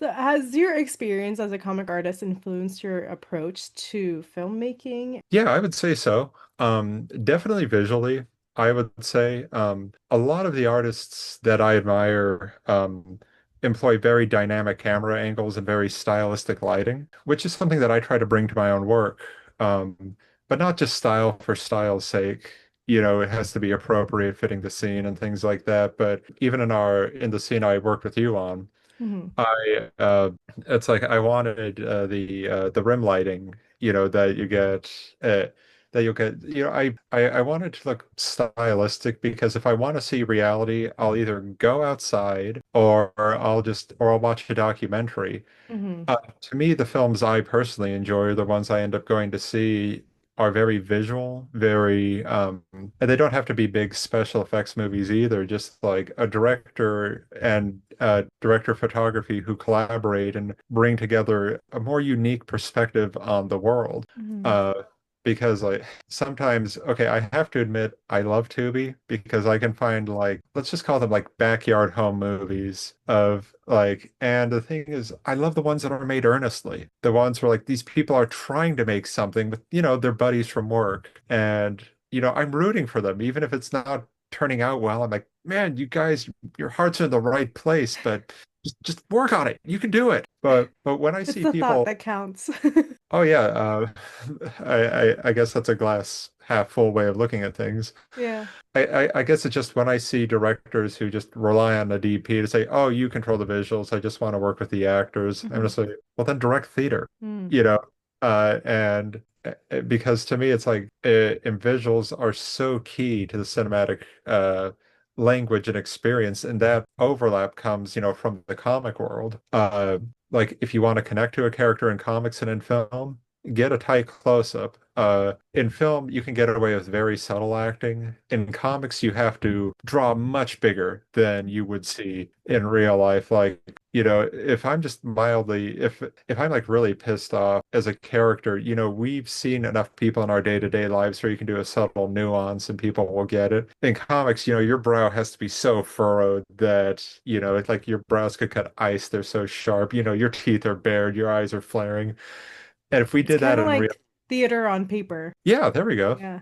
So has your experience as a comic artist influenced your approach to filmmaking? Yeah, I would say so. Definitely visually, I would say. A lot of the artists that I admire employ very dynamic camera angles and very stylistic lighting, which is something that I try to bring to my own work. But not just style for style's sake. It has to be appropriate, fitting the scene and things like that. But even in the scene I worked with you on, Hmm. I it's like I wanted the rim lighting, that you get that you'll get, I wanted to look stylistic because if I want to see reality, I'll either go outside or I'll watch a documentary. Hmm. To me, the films I personally enjoy are the ones I end up going to see are very visual, and they don't have to be big special effects movies either, just like a director and director of photography who collaborate and bring together a more unique perspective on the world. Hmm. Uh, because like sometimes, okay, I have to admit I love Tubi because I can find like let's just call them like backyard home movies of like, and the thing is I love the ones that are made earnestly. The ones where like these people are trying to make something with, their buddies from work, and I'm rooting for them even if it's not turning out well. I'm like, man, you guys, your hearts are in the right place, but just work on it. You can do it. But when I It's see the thought people, that counts. oh yeah, I guess that's a glass half full way of looking at things. Yeah. I guess it's just when I see directors who just rely on the DP to say, "Oh, you control the visuals. I just want to work with the actors." I'm Hmm. just like, "Well, then direct theater," Mm. you know. And because to me, it's like and visuals are so key to the cinematic language and experience, and that overlap comes, from the comic world. Like if you want to connect to a character in comics and in film, get a tight close-up. In film, you can get away with very subtle acting. In comics, you have to draw much bigger than you would see in real life. Like, if I'm like really pissed off as a character, we've seen enough people in our day-to-day lives where you can do a subtle nuance and people will get it. In comics, your brow has to be so furrowed that, it's like your brows could cut ice. They're so sharp. Your teeth are bared, your eyes are flaring. And if we It's did kind that of in real, like theater on paper. yeah, there we go. Yeah.